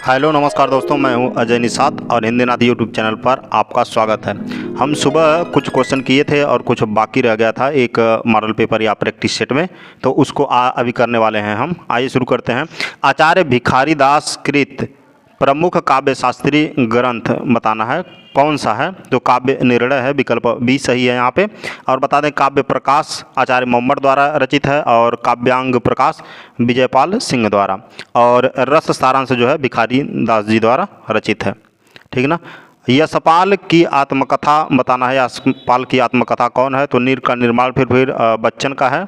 Hello नमस्कार दोस्तों, मैं हूं अजय निषाद और हिंदी नाथ यूट्यूब चैनल पर आपका स्वागत है। हम सुबह कुछ क्वेश्चन किए थे और कुछ बाकी रह गया था एक मॉडल पेपर या प्रैक्टिस सेट में, तो उसको अभी करने वाले हैं हम। आइए शुरू करते हैं। आचार्य भिखारी दास कृत प्रमुख काव्य शास्त्रीय ग्रंथ बताना है, कौन सा है। तो काव्य निर्णय है, विकल्प बी सही है यहाँ पे। और बता दें काव्य प्रकाश आचार्य मोहम्मद द्वारा रचित है और काव्यांग प्रकाश विजयपाल सिंह द्वारा, और रस सारांश जो है भिखारी दास जी द्वारा रचित है। ठीक ना। यशपाल की आत्मकथा बताना है। यशपाल की आत्मकथा कौन है। तो नीर का निर्माण फिर बच्चन का है,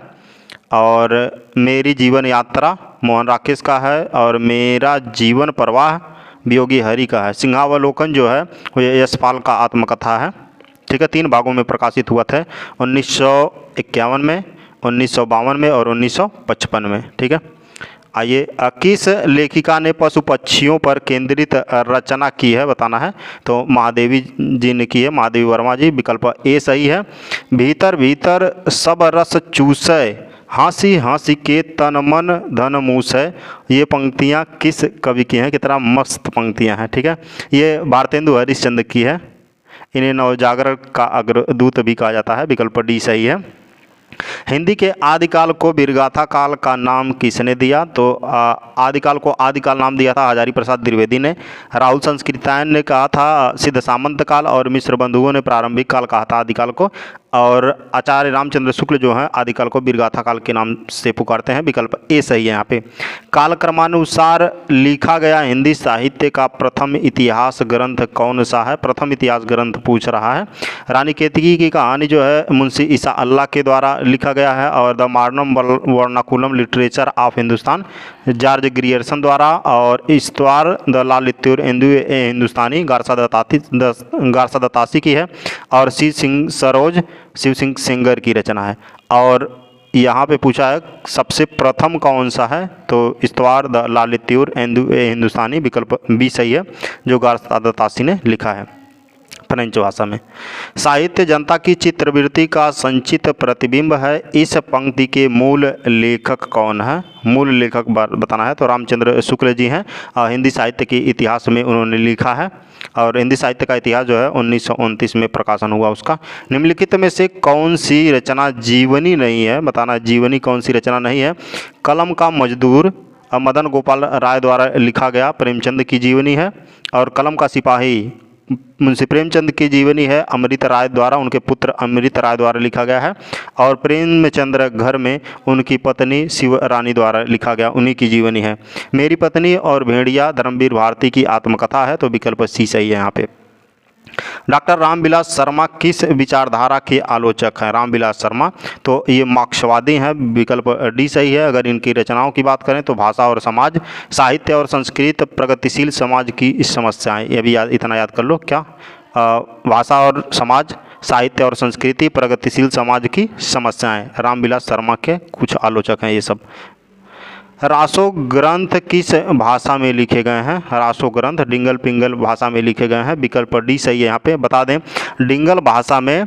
और मेरी जीवन यात्रा मोहन राकेश का है, और मेरा जीवन प्रवाह वियोगी हरि का है। सिंहावलोकन जो है वो यशपाल का आत्मकथा है। ठीक है, 3 भागों में प्रकाशित हुआ था, 1951 में, 1952 में और 1955 में। ठीक है। आइए, किस लेखिका ने पशु पक्षियों पर केंद्रित रचना की है बताना है। तो महादेवी जी ने की है, महादेवी वर्मा जी। विकल्प ए सही है। भीतर भीतर सब रस चूसय, हंसी हंसी के तन मन धन मूस है। ये पंक्तियाँ किस कवि की हैं। कितना मस्त पंक्तियाँ हैं। ठीक है, ये भारतेंदु हरिश्चंद्र की है। इन्हें नवजागरण का अग्रदूत भी कहा जाता है। विकल्प डी सही है। हिंदी के आदिकाल को वीरगाथा काल का नाम किसने दिया। तो आदिकाल को आदिकाल नाम दिया था हजारी प्रसाद द्विवेदी ने। राहुल संस्कृतायन ने कहा था सिद्ध सामंत काल, और मिश्र बंधुओं ने प्रारंभिक काल कहा था आदिकाल को, और आचार्य रामचंद्र शुक्ल जो है आदिकाल को वीरगाथा काल के नाम से पुकारते हैं। विकल्प ए सही है यहाँ पे। कालक्रमानुसार लिखा गया हिंदी साहित्य का प्रथम इतिहास ग्रंथ कौन सा है। प्रथम इतिहास ग्रंथ पूछ रहा है। रानी केतकी की कहानी जो है मुंशी ईसा अल्लाह के द्वारा लिखा गया है, और the modern vernacular literature of Hindustan George Grierson द्वारा, और इस्तवार द लालित्यूर हिंदुस्तानी गारसा दत्तासी की है, और शिव सिंह सरोज शिव सिंह सेंगर की रचना है। और यहाँ पे पूछा है सबसे प्रथम कौन सा है। तो इस्तवार द लालित्यूर हिंदुस्तानी, विकल्प बी सही है, जो गारसा दत्तासी ने लिखा है फ्रेंच भाषा में। साहित्य जनता की चित्रवृत्ति का संचित प्रतिबिंब है। इस पंक्ति के मूल लेखक कौन है। मूल लेखक बताना है। तो रामचंद्र शुक्ल जी हैं। हिंदी साहित्य के इतिहास में उन्होंने लिखा है, और हिंदी साहित्य का इतिहास जो है 1929 में प्रकाशन हुआ उसका। निम्नलिखित में से कौन सी रचना जीवनी नहीं है बताना। जीवनी कौन सी रचना नहीं है। कलम का मजदूर मदन गोपाल राय द्वारा लिखा गया प्रेमचंद की जीवनी है, और कलम का सिपाही मुंशी प्रेमचंद की जीवनी है अमृत राय द्वारा, उनके पुत्र अमृत राय द्वारा लिखा गया है, और प्रेमचंद्र घर में उनकी पत्नी शिव रानी द्वारा लिखा गया, उन्हीं की जीवनी है। मेरी पत्नी और भेड़िया धर्मवीर भारती की आत्मकथा है। तो विकल्प सी सही है यहाँ पे। डॉक्टर रामविलास शर्मा किस विचारधारा के आलोचक हैं। रामविलास शर्मा तो ये मार्क्सवादी हैं। विकल्प डी सही है। अगर इनकी रचनाओं की बात करें तो भाषा और समाज, साहित्य और संस्कृति, प्रगतिशील समाज की समस्याएं, ये भी इतना याद कर लो। क्या भाषा और समाज, साहित्य और संस्कृति, प्रगतिशील समाज की समस्याएं, रामविलास शर्मा के कुछ आलोचक हैं ये सब। रासो ग्रंथ किस भाषा में लिखे गए हैं। रासो ग्रंथ डिंगल पिंगल भाषा में लिखे गए हैं। विकल्प डी सही है यहाँ पे। बता दें डिंगल भाषा में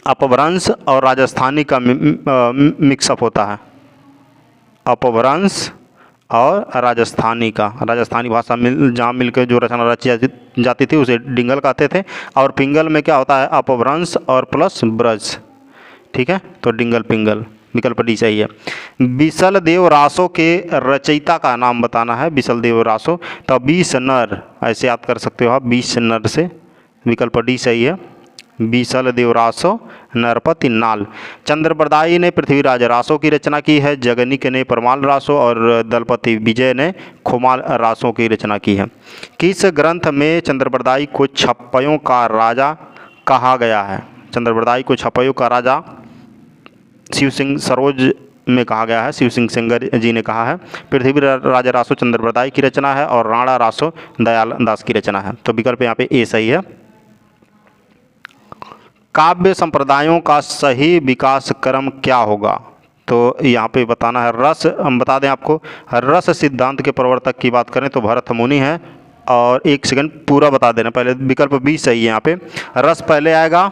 अपभ्रंश और राजस्थानी का मिक्सअप होता है। अपभ्रंश और राजस्थानी का, राजस्थानी भाषा जहाँ मिलकर जो रचना रची जाती थी उसे डिंगल कहते थे, और पिंगल में क्या होता है अपभ्रंश और प्लस ब्रज। ठीक है, तो डिंगल पिंगल, विकल्प डी सही है। बिसल देव रासो के रचयिता का नाम बताना है। बिसल देव रासो तो 20 नर, ऐसे याद कर सकते हो आप, 20 नर से। विकल्प डी सही है। बिसल देव रासो नरपति नाल। चंद्रबरदाई ने पृथ्वीराज रासो की रचना की है। जगनिक ने परमाल रासो, और दलपति विजय ने खुमाल रासो की रचना की है। किस ग्रंथ में चंद्रबरदाई को छप्पयों का राजा कहा गया है। चंद्रबरदाई को छप्पयों का राजा शिव सिंह सरोज में कहा गया है, शिव सिंह सेंगर जी ने कहा है। पृथ्वीराज रासो चंद्रबरदाई की रचना है, और राणा रासो दयाल दास की रचना है। तो विकल्प यहाँ पे ए सही है। काव्य संप्रदायों का सही विकास क्रम क्या होगा। तो यहाँ पे बताना है रस, हम बता दें आपको रस सिद्धांत के प्रवर्तक की बात करें तो भरत मुनि है। और एक सेकंड पूरा बता देना पहले, विकल्प बी सही है यहाँ पे। रस पहले आएगा,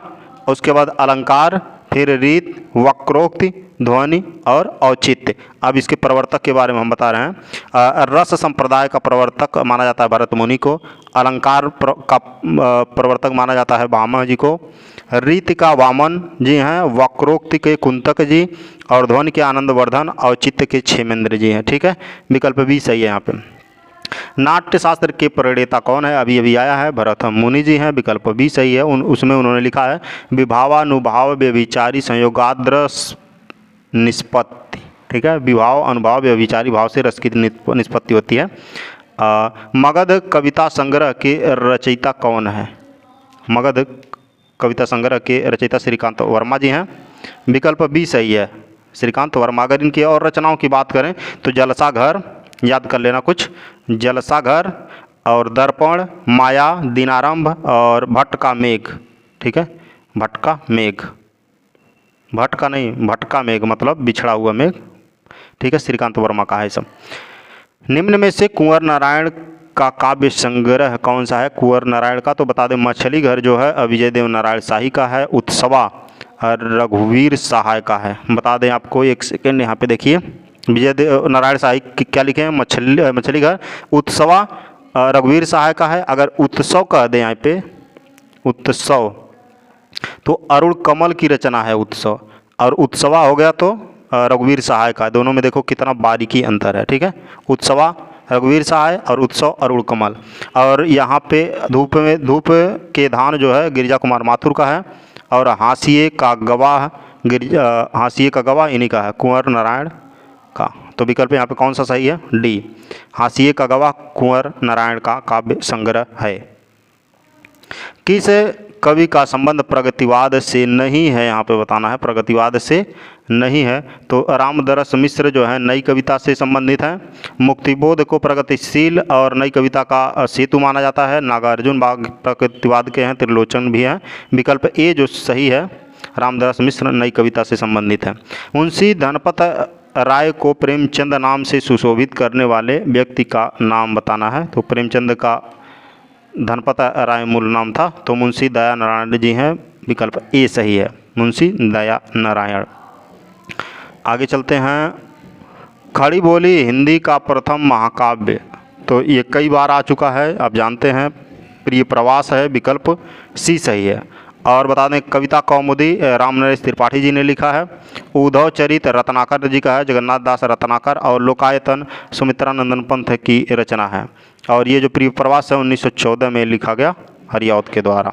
उसके बाद अलंकार, फिर रीत, वक्रोक्ति, ध्वनि और औचित्य। अब इसके प्रवर्तक के बारे में हम बता रहे हैं। रस संप्रदाय का प्रवर्तक माना जाता है भरत मुनि को। अलंकार का प्रवर्तक माना जाता है भामह जी को। रीति का वामन जी हैं। वक्रोक्ति के कुंतक जी और ध्वनि के आनंदवर्धन, औचित्य के क्षेमेंद्र जी हैं। ठीक है, विकल्प बी सही है यहाँ पे। नाट्य शास्त्र के प्रणेता कौन है? अभी अभी आया है, भरत मुनि जी हैं। विकल्प बी सही है। उसमें उन्होंने लिखा है विभावानुभाव व्यभिचारी संयोगाद्रस निष्पत्ति। ठीक है, विभाव अनुभाव व्यभिचारी भाव से रस की निष्पत्ति होती है। मगध कविता संग्रह के रचयिता कौन है? मगध कविता संग्रह के रचयिता श्रीकांत वर्मा जी हैं। विकल्प बी सही है, श्रीकांत वर्मा। अगर इनकी और रचनाओं की बात करें तो जलसा घर, याद कर लेना कुछ, जलसा घर और दर्पण, माया, दिनारंभ और भट्ट का मेघ। ठीक है, भट्ट का मेघ, भट्ट का नहीं, भट्ट का मेघ मतलब बिछड़ा हुआ मेघ। ठीक है, श्रीकांत वर्मा का है सब। निम्न में से कुंवर नारायण का काव्य संग्रह कौन सा है? कुंवर नारायण का तो बता दें मछली घर जो है विजय देव नारायण शाही का है। उत्सवा रघुवीर सहाय का है। बता दें आपको, एक सेकेंड यहाँ पे देखिए, विजय देव नारायण शाही क्या लिखे हैं? मछली घर। उत्सवा रघुवीर सहाय का है। अगर उत्सव कह दें यहाँ पे, उत्सव, तो अरुण कमल की रचना है उत्सव, और उत्सवा हो गया तो रघुवीर सहाय का। दोनों में देखो कितना बारीकी अंतर है। ठीक है, उत्सवा रघुवीर सहाय और उत्सव अरुण कमल। और यहाँ पे धूप के धान जो है गिरिजा कुमार माथुर का है। और हाशिए का गवाह हाशिए का गवाह इन्हीं का है, कुंवर नारायण का। तो विकल्प यहाँ पे कौन सा सही है? डी, हाशिए का गवाह कुंवर नारायण का काव्य संग्रह है। किस कवि का संबंध प्रगतिवाद से नहीं है? यहाँ पे बताना है, प्रगतिवाद से नहीं है तो रामदरस मिश्र जो है नई कविता से संबंधित है। मुक्तिबोध को प्रगतिशील और नई कविता का सेतु माना जाता है। नागार्जुन बाग प्रगतिवाद के हैं, त्रिलोचन भी हैं। विकल्प ए जो सही है, रामदरस मिश्र नई कविता से संबंधित है। मुंशी धनपत राय को प्रेमचंद नाम से सुशोभित करने वाले व्यक्ति का नाम बताना है। तो प्रेमचंद का धनपत राय मूल नाम था, तो मुंशी दया नारायण जी हैं। विकल्प ए सही है, मुंशी दया नारायण। आगे चलते हैं। खड़ी बोली हिंदी का प्रथम महाकाव्य, तो ये कई बार आ चुका है, आप जानते हैं, प्रिय प्रवास है। विकल्प सी सही है। और बता दें कविता कौमुदी रामनरेश त्रिपाठी जी ने लिखा है। उद्धव चरित रत्नाकर जी का है, जगन्नाथ दास रत्नाकर। और लोकायतन सुमित्रानंदन पंथ की रचना है। और ये जो प्रिय प्रवास है 1914 में लिखा गया हरिऔध के द्वारा।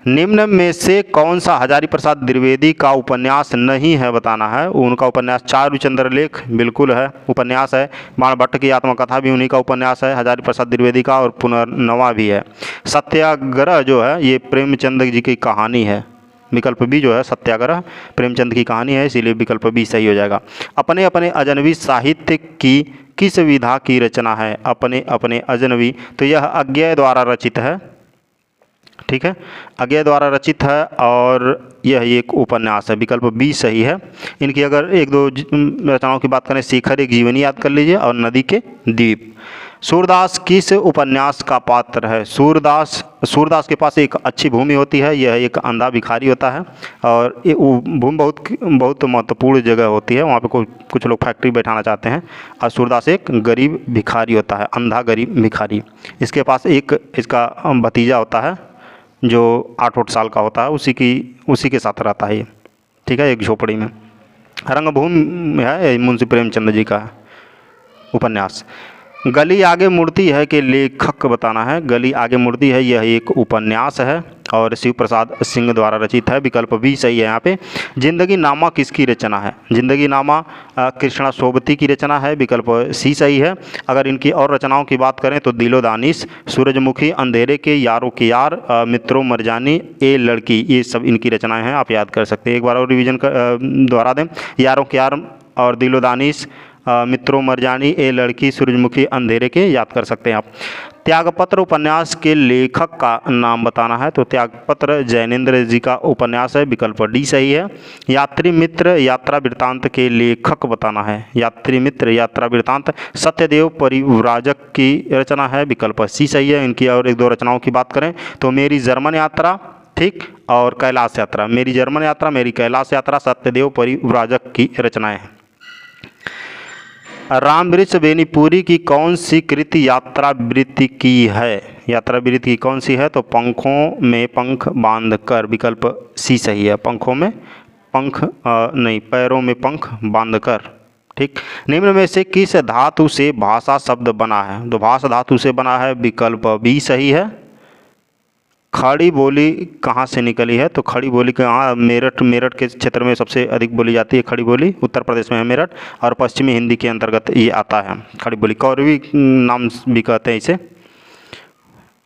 निम्न में से कौन सा हजारी प्रसाद द्विवेदी का उपन्यास नहीं है? बताना है। उनका उपन्यास चारुचंद्र लेख बिल्कुल है, उपन्यास है। बाणभट्ट की आत्मकथा भी उन्हीं का उपन्यास है, हजारी प्रसाद द्विवेदी का, और पुनर्नवा भी है। सत्याग्रह जो है ये प्रेमचंद जी की कहानी है। विकल्प बी जो है सत्याग्रह प्रेमचंद की कहानी है, इसीलिए विकल्प बी सही हो जाएगा। अपने अपने अजनबी साहित्य की किस विधा की रचना है? अपने अपने अजनबी, तो यह अज्ञेय द्वारा रचित है। ठीक है, अज्ञेय द्वारा रचित है और यह एक उपन्यास है। विकल्प बी सही है। इनकी अगर एक दो रचनाओं की बात करें, शिखर एक जीवनी याद कर लीजिए, और नदी के द्वीप। सूरदास किस उपन्यास का पात्र है? सूरदास के पास एक अच्छी भूमि होती है, यह एक अंधा भिखारी होता है। और ये भूमि बहुत महत्वपूर्ण जगह होती है, वहाँ पे कुछ लोग फैक्ट्री बैठाना चाहते हैं। और सूरदास एक गरीब भिखारी होता है, अंधा गरीब भिखारी। इसके पास एक इसका भतीजा होता है जो 8 साल का होता है, उसी के साथ रहता है ये। ठीक है, एक झोपड़ी में। रंगभूमि है, मुंशी प्रेमचंद जी का उपन्यास। गली आगे मुड़ती है के लेखक बताना है। गली आगे मुड़ती है यह एक उपन्यास है और शिव प्रसाद सिंह द्वारा रचित है। विकल्प बी सही है यहाँ पे। जिंदगी नामा किसकी रचना है? जिंदगी नामा कृष्णा सोबती की रचना है। विकल्प सी सही है। अगर इनकी और रचनाओं की बात करें तो दिलो दानिश, सूरजमुखी, अंधेरे के, यारों के यार, मित्रों मरजानी, ए लड़की, ये सब इनकी रचनाएं हैं, आप याद कर सकते हैं। एक बार और रिवीजन दोहरा दें, यारों के यार और दिलो दानिश, मित्रों मरजानी, ए लड़की, सूरजमुखी, अंधेरे के याद कर सकते हैं आप। त्यागपत्र उपन्यास के लेखक का नाम बताना है। तो त्यागपत्र जैनेन्द्र जी का उपन्यास है। विकल्प डी सही है। यात्री मित्र यात्रा वृत्तांत के लेखक बताना है। यात्री मित्र यात्रा वृत्तांत सत्यदेव परिव्राजक की रचना है। विकल्प सी सही है। इनकी और एक दो रचनाओं की बात करें तो मेरी जर्मन यात्रा, ठीक, और कैलाश यात्रा, मेरी जर्मन यात्रा, मेरी कैलाश यात्रा सत्यदेव परिव्राजक की रचनाएं हैं। रामवृक्ष बेनीपुरी की कौन सी कृति यात्रावृत्ति की है? यात्रावृत्ति की कौन सी है? तो पंखों में पंख बांधकर, विकल्प सी सही है। पंखों में पंख नहीं, पैरों में पंख बांधकर। ठीक। निम्न में से किस धातु से भाषा शब्द बना है? तो भाषा धातु से बना है, विकल्प बी सही है। खड़ी बोली कहाँ से निकली है? तो खड़ी बोली कहाँ? मेरठ के क्षेत्र में सबसे अधिक बोली जाती है खड़ी बोली, उत्तर प्रदेश में है मेरठ, और पश्चिमी हिंदी के अंतर्गत ये आता है खड़ी बोली। कौरवी नाम भी कहते हैं इसे।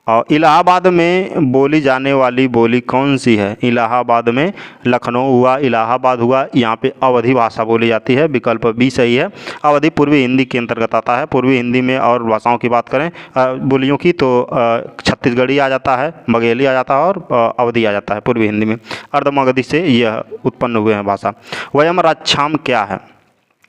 और इलाहाबाद में बोली जाने वाली बोली कौन सी है? इलाहाबाद में लखनऊ हुआ, इलाहाबाद हुआ, यहाँ पे अवधी भाषा बोली जाती है, विकल्प बी सही है। अवधी पूर्वी हिंदी के अंतर्गत आता है। पूर्वी हिंदी में और भाषाओं की बात करें बोलियों की तो छत्तीसगढ़ी आ जाता है, बघेली आ जाता है और अवधी आ जाता है पूर्वी हिंदी में। अर्धमगधी से यह उत्पन्न हुए हैं भाषा। वयम रक्षाम क्या है?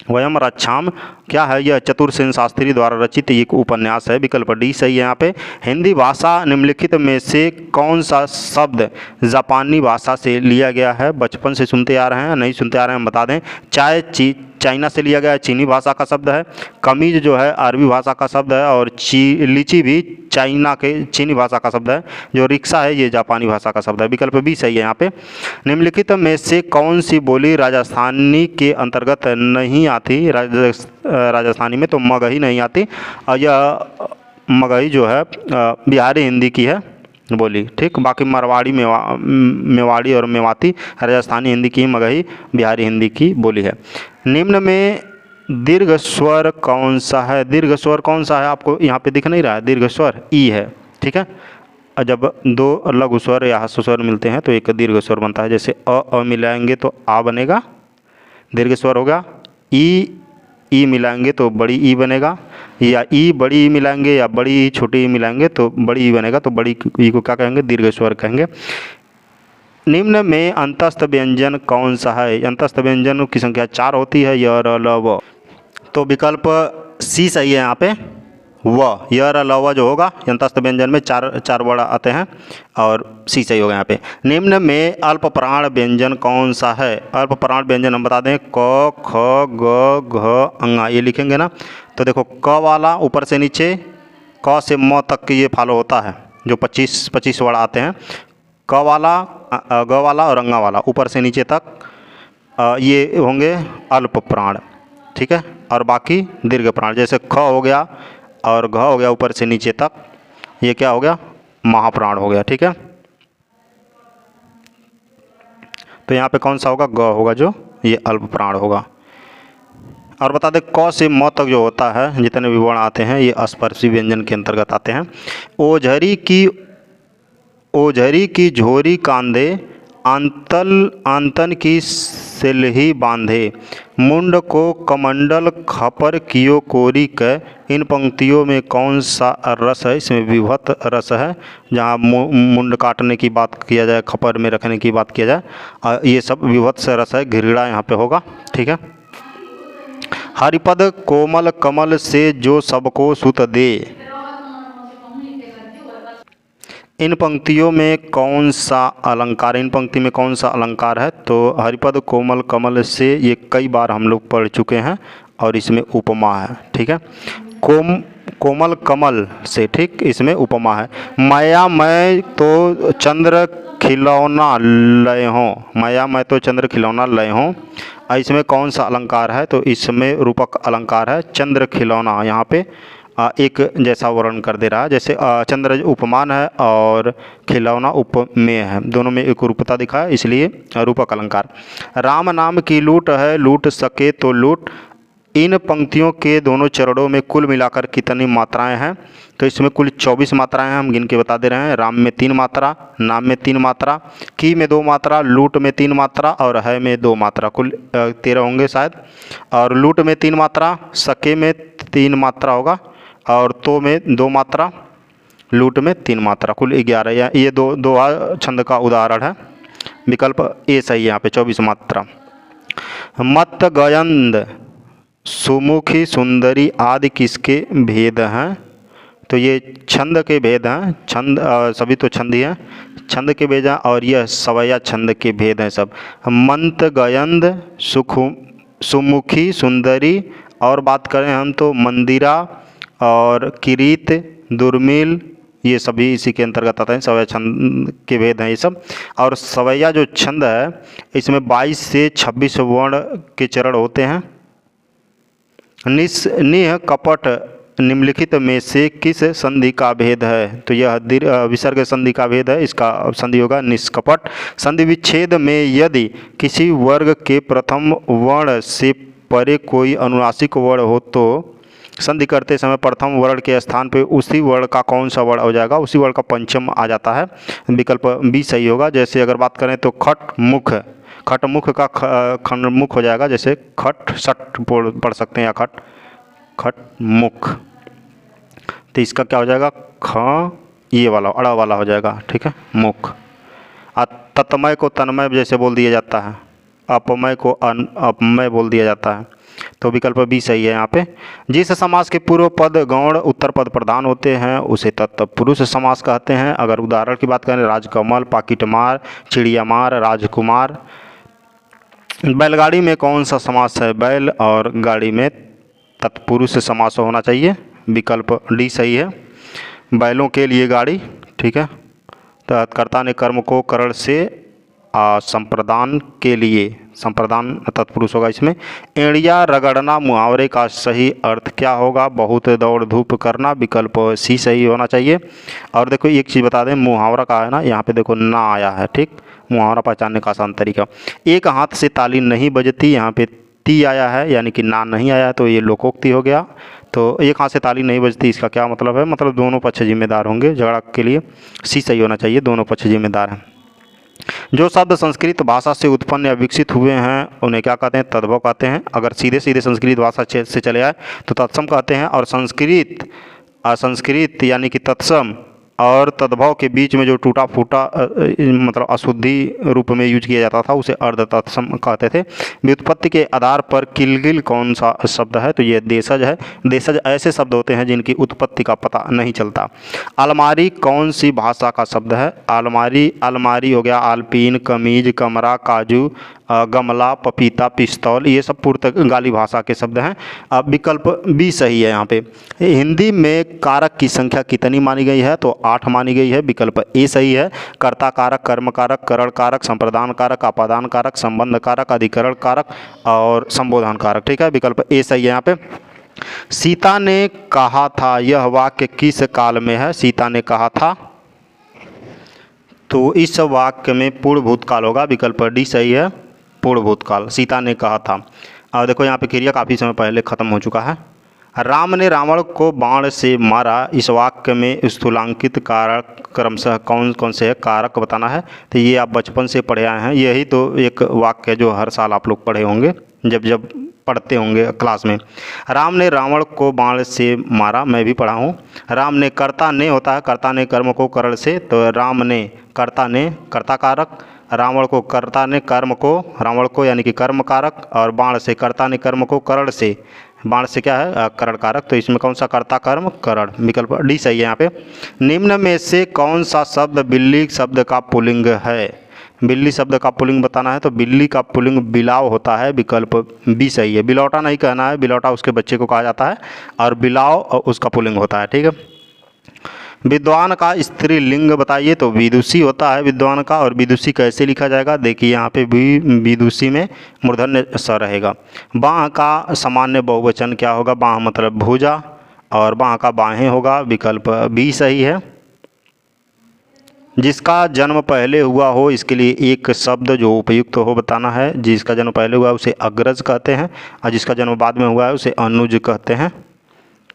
वयम रक्षाम क्या है? यह चतुरसेन शास्त्री द्वारा रचित एक उपन्यास है, विकल्प डी सही है यहाँ पे। हिंदी भाषा निम्नलिखित में से कौन सा शब्द जापानी भाषा से लिया गया है? बचपन से सुनते आ रहे हैं, नहीं सुनते आ रहे हैं हम बता दें। चाय चाइना से लिया गया है, चीनी भाषा का शब्द है। कमीज जो है अरबी भाषा का शब्द है, और लीची भी चाइना के चीनी भाषा का शब्द है। जो रिक्शा है ये जापानी भाषा का शब्द है, विकल्प भी सही है यहाँ पे। निम्नलिखित में से कौन सी बोली राजस्थानी के अंतर्गत नहीं आती? राजस्थानी में तो मगही नहीं आती, और यह मगही जो है बिहारी हिंदी की है बोली। ठीक। बाकी मरवाड़ी मेवाड़ी और मेवाती राजस्थानी हिंदी की, मगही बिहारी हिंदी की बोली है। निम्न में दीर्घ स्वर कौन सा है? दीर्घ स्वर कौन सा है? आपको यहाँ पे दिख नहीं रहा है, दीर्घ स्वर ई है। ठीक है। जब दो लघु स्वर या ह्रस्व स्वर मिलते हैं तो एक दीर्घ स्वर बनता है। जैसे अ मिलाएंगे तो आ बनेगा, दीर्घ स्वर होगा। ई मिलाएंगे तो बड़ी ई बनेगा, या ई बड़ी ई मिलाएंगे या बड़ी ई छोटी ई मिलाएंगे तो बड़ी ई बनेगा। तो बड़ी ई को क्या कहेंगे? दीर्घ स्वर कहेंगे। निम्न में अंतस्थ व्यंजन कौन सा है? अंतस्थ व्यंजन की संख्या 4 होती है, य र ल व। तो विकल्प सी सही है यहाँ पे, व। य र ल व जो होगा अंतस्थ व्यंजन में चार वर्ण आते हैं, और सी सही होगा यहाँ पे। निम्न में अल्प प्राण व्यंजन कौन सा है? अल्प प्राण व्यंजन हम बता दें, क ख ग घ अंगा, ये लिखेंगे ना। तो देखो क वाला ऊपर से नीचे, क से म तक ये फॉलो होता है, जो 25 वर्ण आते हैं। क वाला, ग वाला और अंगा वाला ऊपर से नीचे तक ये होंगे अल्प प्राण। ठीक है। और बाकी दीर्घ प्राण, जैसे ख हो गया और घ हो गया ऊपर से नीचे तक, ये क्या हो गया? महाप्राण हो गया। ठीक है। तो यहाँ पे कौन सा होगा? ग होगा, जो ये अल्प प्राण होगा। और बता दें क से म तक जो होता है, जितने भी वर्ण आते हैं ये स्पर्शी व्यंजन के अंतर्गत आते हैं। ओझरी की झोरी कांधे, आंतन की सिलही बांधे, मुंड को कमंडल खपर कियो कोरी क। इन पंक्तियों में कौन सा रस है? इसमें विभक्त रस है, जहाँ मुंड काटने की बात किया जाए, खपर में रखने की बात किया जाए, ये सब विभक्त रस है, घिरड़ा यहाँ पे होगा। ठीक है। हरिपद कोमल कमल से जो सबको सुत दे, इन पंक्तियों में कौन सा अलंकार? इन पंक्ति में कौन सा अलंकार है? तो हरिपद कोमल कमल से ये कई बार हम लोग पढ़ चुके हैं, और इसमें उपमा है। ठीक है। कोमल कमल से, ठीक, इसमें उपमा है। माया मैं तो चंद्र खिलौना लय हो, माया मैं तो चंद्र खिलौना लय हो, इसमें कौन सा अलंकार है? तो इसमें रूपक अलंकार है। चंद्र खिलौना यहाँ पे एक जैसा वर्णन कर दे रहा है, जैसे चंद्र उपमान है और खिलौना उपमेय है, दोनों में एक रूपता दिखा है, इसलिए रूपक अलंकार। राम नाम की लूट है, लूट सके तो लूट। इन पंक्तियों के दोनों चरणों में कुल मिलाकर कितनी मात्राएं हैं? तो इसमें कुल 24 मात्राएं हैं, हम गिन के बता दे रहे हैं। राम में 3 मात्रा, नाम में 3 मात्रा, की में 2 मात्रा, लूट में 3 मात्रा और है में 2 मात्रा, कुल 13 होंगे शायद। और लूट में 3 मात्रा, सके में 3 मात्रा होगा, और तो में 2 मात्रा, लूट में 3 मात्रा, कुल 11। या ये दो छंद का उदाहरण है, विकल्प ए सही है यहाँ पे 24 मात्रा। मत गयंद सुमुखी सुंदरी आदि किसके भेद हैं? तो ये छंद के भेद हैं, छंद सभी तो छंद ही हैं, छंद के भेद हैं, और यह सवैया छंद के भेद हैं सब। मंत गयंद सुख सुमुखी सुंदरी, और बात करें हम तो मंदिरा और किरीत दुर्मिल, ये सभी इसी के अंतर्गत आते हैं, सवैया छंद के भेद हैं ये सब। और सवैया जो छंद है इसमें 22 से 26 वर्ण के चरण होते हैं। निह कपट निम्नलिखित में से किस संधि का भेद है? तो यह विसर्ग संधि का भेद है, इसका संधि होगा निष्कपट। संधि विच्छेद में यदि किसी वर्ग के प्रथम वर्ण से परे कोई अनुनासिक वर्ण हो तो संधि करते समय प्रथम वर्ण के स्थान पे उसी वर्ण का कौन सा वर्ण हो जाएगा? उसी वर्ण का पंचम आ जाता है। विकल्प बी सही होगा। जैसे अगर बात करें तो खटमुख, खटमुख का खंडमुख हो जाएगा, जैसे खट सट पढ़ सकते हैं, या खटमुख। तो इसका क्या हो जाएगा? ख ये वाला अड़ा वाला हो जाएगा, ठीक है, मुख। ततमय को तन्मय जैसे बोल दिया जाता है, अपमय को अपमय बोल दिया जाता है। तो विकल्प बी सही है यहाँ पे। जिस समास के पूर्व पद गौण उत्तर पद प्रधान होते हैं उसे तत्पुरुष समास कहते हैं। अगर उदाहरण की बात करें, राजकमल, पाकिटमार, चिड़ियामार, राजकुमार। बैलगाड़ी में कौन सा समास है? बैल और गाड़ी में तत्पुरुष समास होना चाहिए। विकल्प डी सही है, बैलों के लिए गाड़ी, ठीक है। तो कर्ता ने कर्म को करण से संप्रदान के लिए, संप्रदान तत्पुरुष होगा इसमें। एड़िया रगड़ना मुहावरे का सही अर्थ क्या होगा? बहुत दौड़ धूप करना। विकल्प सी सही होना चाहिए। और देखो एक चीज़ बता दें, मुहावरा का है ना, यहाँ पे देखो ना आया है, ठीक। मुहावरा पहचानने का आसान तरीका, एक हाथ से ताली नहीं बजती, यहाँ पे ती आया है, यानी कि ना नहीं आया, तो ये लोकोक्ति हो गया। तो एक हाथ से ताली नहीं बजती, इसका क्या मतलब है? मतलब दोनों पक्ष जिम्मेदार होंगे झगड़ा के लिए। सी सही होना चाहिए, दोनों पक्ष जिम्मेदार हैं। जो शब्द संस्कृत भाषा से उत्पन्न या विकसित हुए हैं उन्हें क्या कहते हैं? तद्भव कहते हैं। अगर सीधे सीधे संस्कृत भाषा से चले आए तो तत्सम कहते हैं। और संस्कृत असंस्कृत यानी कि तत्सम और तद्भव के बीच में जो टूटा फूटा मतलब अशुद्धि रूप में यूज किया जाता था उसे अर्ध तत्सम कहते थे। व्युत्पत्ति के आधार पर किलगिल कौन सा शब्द है? तो ये देशज है। देशज ऐसे शब्द होते हैं जिनकी उत्पत्ति का पता नहीं चलता। अलमारी कौन सी भाषा का शब्द है? अलमारी, अलमारी हो गया, आलपीन, कमीज, कमरा, काजू, गमला, पपीता, पिस्तौल, ये सब पुर्तगाली भाषा के शब्द हैं। अब विकल्प बी सही है यहाँ पे। हिंदी में कारक की संख्या कितनी मानी गई है? तो 8 मानी गई है। विकल्प ए सही है। कर्ता कारक, कर्म कारक, करण कारक, संप्रदान कारक, अपादान कारक, संबंध कारक, अधिकरण कारक और संबोधन कारक, ठीक है। विकल्प ए सही है यहाँ पे। सीता ने कहा था, यह वाक्य किस काल में है? सीता ने कहा था, तो इस वाक्य में पूर्ण भूतकाल होगा। विकल्प डी सही है, पूर्ण भूतकाल। सीता ने कहा था। और देखो यहाँ पे क्रिया काफ़ी समय पहले ख़त्म हो चुका है। राम ने रावण को बाण से मारा, इस वाक्य में स्थूलांकित कारक क्रमशः कौन कौन से है? कारक बताना है। तो ये आप बचपन से पढ़े आए हैं, यही तो एक वाक्य जो हर साल आप लोग पढ़े होंगे जब पढ़ते होंगे क्लास में। राम ने रावण को बाण से मारा, मैं भी पढ़ा हूँ। राम ने, कर्ता ने होता है, कर्ता ने कर्म को करण से, तो राम ने, कर्ता ने कर्ता कारक, रावण को कर्ता ने कर्म को, रावण को यानी कि कर्म कारक, और बाण से कर्ता ने कर्म को करण से, बाण से क्या है? करण कारक। तो इसमें कौन सा? कर्ता कर्म करण। विकल्प डी सही है यहाँ पे। निम्न में से कौन सा शब्द बिल्ली शब्द का पुल्लिंग है? बिल्ली शब्द का पुल्लिंग बताना है, तो बिल्ली का पुल्लिंग बिलाव होता है। विकल्प बी सही है। बिलौटा नहीं कहना है, बिलौटा उसके बच्चे को कहा जाता है और बिलाव उसका पुल्लिंग होता है, ठीक है। विद्वान का स्त्रीलिंग बताइए, तो विदुषी होता है विद्वान का। और विदुषी कैसे लिखा जाएगा? देखिए यहाँ पे भी विदुषी में मूर्धन्य स रहेगा। बाह का सामान्य बहुवचन क्या होगा? बाह मतलब भुजा, और बाह का बाहें होगा। विकल्प बी सही है। जिसका जन्म पहले हुआ हो, इसके लिए एक शब्द जो उपयुक्त हो बताना है। जिसका जन्म पहले हुआ उसे अग्रज कहते हैं, और जिसका जन्म बाद में हुआ है उसे अनुज कहते हैं,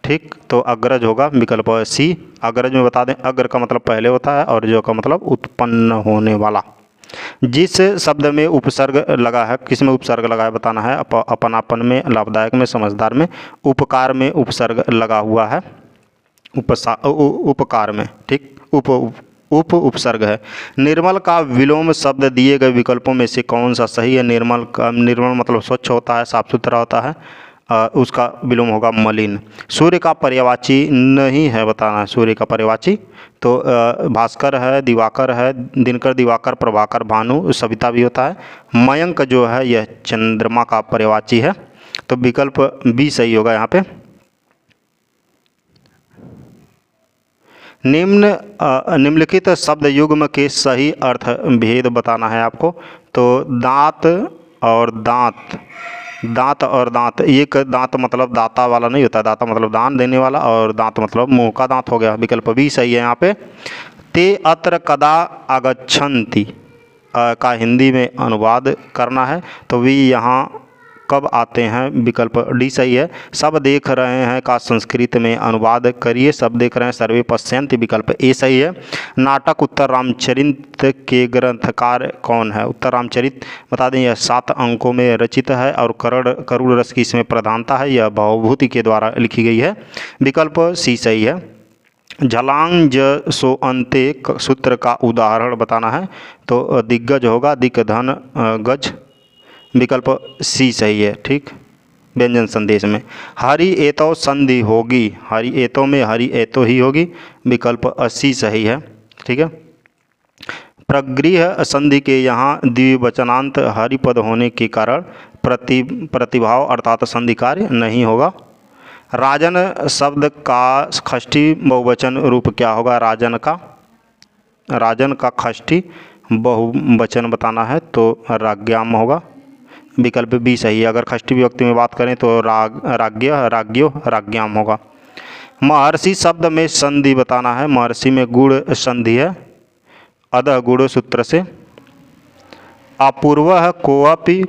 ठीक। तो अग्रज होगा। विकल्प सी। अग्रज में बता दें, अग्र का मतलब पहले होता है और जो का मतलब उत्पन्न होने वाला। जिस शब्द में उपसर्ग लगा है, किस में उपसर्ग लगा है बताना है। अपनापन में, लाभदायक में, समझदार में। उपकार में उपसर्ग लगा हुआ है, उपकार में, ठीक। उपसर्ग है। निर्मल का विलोम शब्द दिए गए विकल्पों में से कौन सा सही है? निर्मल मतलब स्वच्छ होता है, साफ सुथरा होता है, उसका विलोम होगा मलिन। सूर्य का पर्यायवाची नहीं है बताना है, सूर्य का पर्यायवाची तो भास्कर है, दिवाकर है, दिनकर, दिवाकर, प्रभाकर, भानु, सविता भी होता है। मयंक जो है यह चंद्रमा का पर्यायवाची है, तो विकल्प बी सही होगा यहाँ पे। निम्नलिखित शब्द युग्म के सही अर्थ भेद बताना है आपको। तो दांत और दांत, दांत और दांत, एक दांत मतलब दाता वाला नहीं होता, दाता मतलब दान देने वाला, और दांत मतलब मुंह का दांत हो गया। विकल्प बी सही है यहाँ पे। ते अत्र कदा आगच्छन्ति का हिंदी में अनुवाद करना है, तो वे यहाँ कब आते हैं, विकल्प डी सही है। सब देख रहे हैं का संस्कृत में अनुवाद करिए, सब देख रहे हैं सर्वे पश्यन्ति, विकल्प ए सही है। नाटक उत्तर रामचरित के ग्रंथकार कौन है? उत्तर रामचरित बता दें यह 7 अंकों में रचित है और करुण रस की इसमें प्रधानता है, यह भवभूति के द्वारा लिखी गई है, विकल्प सी सही है। झलांग ज सो अंते सूत्र का उदाहरण बताना है, तो दिग्गज होगा, दिक धन गज, विकल्प सी सही है। ठीक, व्यंजन संदेश में हरि एतो संधि होगी, हरि एतो में हरि एतो ही होगी, विकल्प सी सही है। ठीक है, प्रगृह संधि के यहाँ द्विवचनांत हरिपद होने के कारण प्रतिभाव अर्थात संधि कार्य नहीं होगा। राजन शब्द का षष्ठी बहुवचन रूप क्या होगा? राजन का षष्ठी बहुवचन बताना है, तो राज्ञाम होगा, विकल्प बी सही है। अगर षष्ठी विभक्ति में बात करें तो राज्ञ, राज्ञो, राज्ञाम होगा। महर्षि शब्द में संधि बताना है, महर्षि में गुण संधि है, अधः गुण सूत्र से। अपूर्वः कोऽपि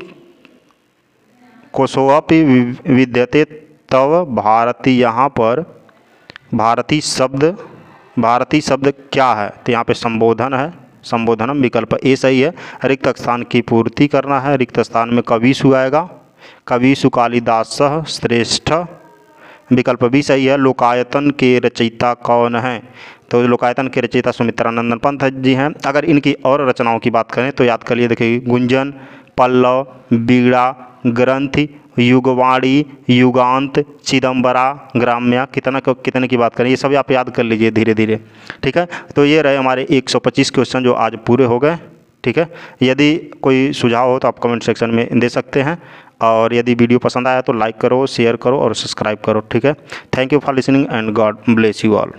कोशोऽपि विद्यते तव भारती, यहाँ पर भारती शब्द क्या है? तो यहाँ पे संबोधन है, संबोधनम, विकल्प ए सही है। रिक्त स्थान की पूर्ति करना है, रिक्त स्थान में कविसु आएगा, कविसु कालिदास श्रेष्ठ, विकल्प बी सही है। लोकायतन के रचयिता कौन है? तो लोकायतन के रचयिता सुमित्रानंदन पंत जी हैं। अगर इनकी और रचनाओं की बात करें तो याद कर लिए, देखिए गुंजन, पल्लव, बीड़ा, ग्रंथि, युगवाणी, युगांत, चिदम्बरा, ग्राम्या, कितने की बात करें, ये सब आप याद कर लीजिए धीरे धीरे। ठीक है, तो ये रहे हमारे 125 क्वेश्चन जो आज पूरे हो गए। ठीक है, यदि कोई सुझाव हो तो आप कमेंट सेक्शन में दे सकते हैं, और यदि वीडियो पसंद आया तो लाइक करो, शेयर करो और सब्सक्राइब करो। ठीक है, thank you for listening and God bless you all.